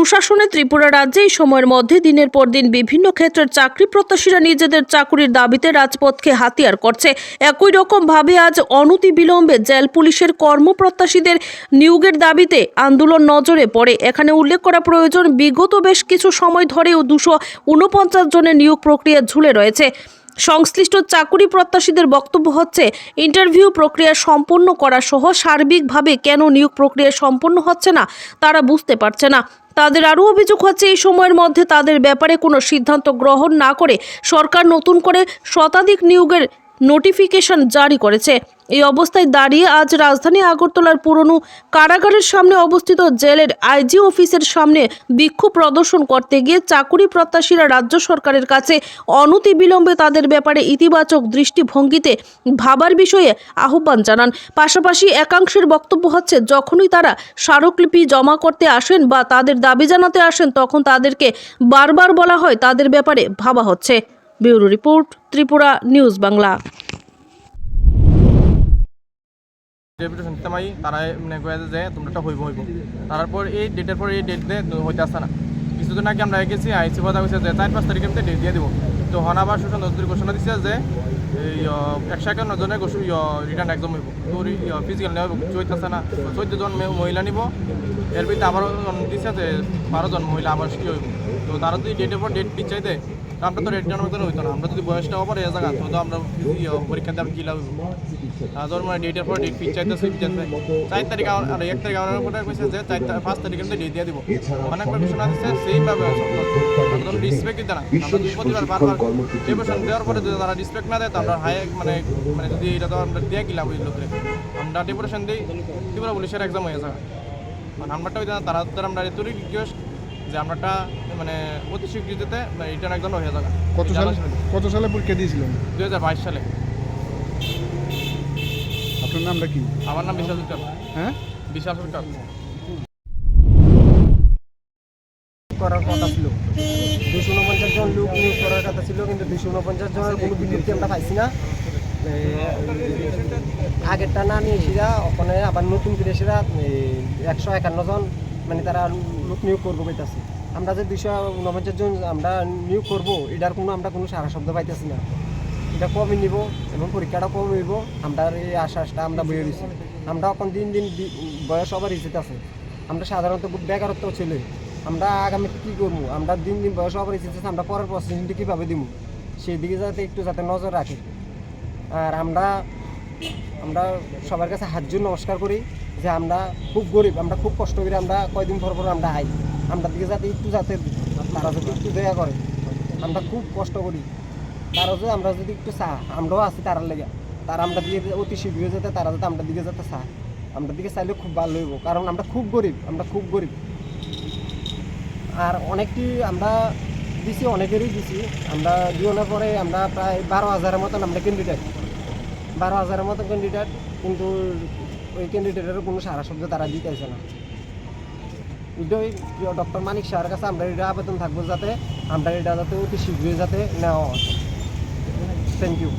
সুশাসনে ত্রিপুরা রাজ্যে এই সময়ের মধ্যে দিনের পর দিন বিভিন্ন ক্ষেত্রের চাকরি প্রত্যাশীরা নিজেদের চাকুরির দাবিতে রাজপথকে হাতিয়ার করছে। একই রকম ভাবে আজ অনতিবিলম্বে জেল পুলিশের কর্মপ্রত্যাশীদের নিয়োগের দাবিতে আন্দোলন নজরে পড়ে। এখানে উল্লেখ করা প্রয়োজন, বিগত বেশ কিছু সময় ধরেও 249 জনের নিয়োগ প্রক্রিয়া ঝুলে রয়েছে। সংশ্লিষ্ট চাকুরি প্রত্যাশীদের বক্তব্য হচ্ছে, ইন্টারভিউ প্রক্রিয়া সম্পন্ন করা সহ সার্বিকভাবে কেন নিয়োগ প্রক্রিয়া সম্পন্ন হচ্ছে না তারা বুঝতে পারছে না। তাদের আরও অভিযোগ হচ্ছে, এই সময়ের মধ্যে তাদের ব্যাপারে কোনো সিদ্ধান্ত গ্রহণ না করে সরকার নতুন করে শতাধিক নিয়োগের নোটিফিকেশন জারি করেছে। এই অবস্থায় দাঁড়িয়ে আজ রাজধানী আগরতলার পুরনো কারাগারের সামনে অবস্থিত জেলের আইজি অফিসের সামনে বিক্ষোভ প্রদর্শন করতে গিয়ে চাকুরি প্রত্যাশীরা রাজ্য সরকারের কাছে অনতিবিলম্বে তাদের ব্যাপারে ইতিবাচক দৃষ্টিভঙ্গিতে ভাবার বিষয়ে আহ্বান জানান। পাশাপাশি একাংশের বক্তব্য হচ্ছে, যখনই তারা স্মারকলিপি জমা করতে আসেন বা তাদের দাবি জানাতে আসেন, তখন তাদেরকে বারবার বলা হয় তাদের ব্যাপারে ভাবা হচ্ছে। Bureau report, Tripura news Bangla. Deputation দিতামাই তারা মানে কয়ে যে তোমরা হইব তারপর এই ডেটের পর এই ডেট দিয়ে হইতে আসছে না। কিছুদিন আগে আমরা গেছি আইসি কথা কইছে যে 4-5 তারিখের মধ্যে ডেট দিয়ে দিব। তো হন আবার সুশাসন দপ্তর ঘোষণা দিচ্ছে যে এই 151 জনের রিটার্ন এক্সাম হইব। তো ফিজিক্যাল নেওয়া চলতেছে না। 14 জন মহিলা নিব, এর ভিতরে আবার দিচ্ছে যে 12 জন মহিলা আবার কি হইব। তো তারা যদি ডেটের পর ডেট পিছাইতে আমরা তো রিটার্ন মতন হইতো না। আমরা যদি বয়সটা ওপর এ জায়গা তো আমরা পরীক্ষা দেওয়ার কী লাভ ধর মানে ডেটের পর ডেট পিছাইতেছে 4 তারিখ আর 1 তারিখ আমার পরে কইছে যে 5 তারিখের মধ্যে ডেট দিয়ে দিব। অনেকবার ঘোষণা দিচ্ছে সেইভাবে রিসপেক্ট দিতে না। আমরা দুই প্রতিবার বারবার ডেপুটেশন দেওয়ার পরে যদি তারা রিসপেক্ট না দেয় তো আমরা হাই মানে যদি এটা তো আমরা দিয়ে গেলাম ওই লোকের আমরা ডেপুটেশন দিই ত্রিপুরা পুলিশের এক্সাম হয়ে যায়। মানে আমরাটা ওই তারা আমরা এতই রিকোয়েস্ট যে আমরাটা মানে অতি স্বীকৃতিতে রিটার্ন একজন হয়ে যাবে। কত সালে পরীক্ষা দিয়েছিলেন? 2022 সালে। আপনার নামটা কি? আমার নাম বিশাল সরকার। হ্যাঁ, বিশাল সরকার। করার কথা ছিল 249 জন লোক নিয়োগ করার কথা ছিল, কিন্তু 249 জনের কোনো বিজ্ঞপ্তি আমরা পাইছি না। আগেরটা না নিয়ে এসেরা ওখানে আবার নতুন করে এসেরা 151 জন মানে তারা লোক নিয়োগ করবো পাইতেছি। আমরা যে 249 জন আমরা নিয়োগ করবো এটার আমরা সারা শব্দ পাইতেছি না। এটা কমই নিব এবং পরীক্ষাটা কম হইব, আমরা এই আশ্বাসটা আমরা বইয়ে দিচ্ছি। আমরা এখন দিন দিন বয়স আবার ইজিত আছে, আমরা সাধারণত বেকারত্ব ছিল। আমরা আগামী কী করবো, আমরা দিন দিন বয়স আবার ইজিত আছে, আমরা পরের প্রসেসিংটা কীভাবে দিব সেই দিকে যাতে নজর রাখে। আর আমরা সবার কাছে হাত জোর নমস্কার করি যে আমরা খুব গরিব, আমরা খুব কষ্ট করি, আমরা কয়দিন পর আমরা আই, আমরা দিকে যাতে তারা যদি একটু দয়া করে। আমরা খুব কষ্ট করি, তারা যদি আমরা যদি একটু আমরাও আছি তারার লেগে, তারা আমরা দিকে অতি শীঘ্র যেতে তারা যাতে আমরা দিকে যেতে আমরা দিকে চাইলে খুব ভালো হইব, কারণ আমরা খুব গরিব। আর অনেকটি আমরা দিছি, অনেকেরই দিছি। আমরা জীবনের পরে আমরা প্রায় 12,000-এর মতন আমরা ক্যান্ডিডেট, 12,000-এর মতন ক্যান্ডিডেট, কিন্তু ওই ক্যান্ডিডেটেরও কোনো সারা শব্দ তারা দিতেছে না। এটাই ডক্টর মানিক স্যারের কাছে আমরা এটা আবেদন থাকবো যাতে আমরা এটা যাতে অতি শীঘ্রই যাতে নেওয়া হয়। Thank you.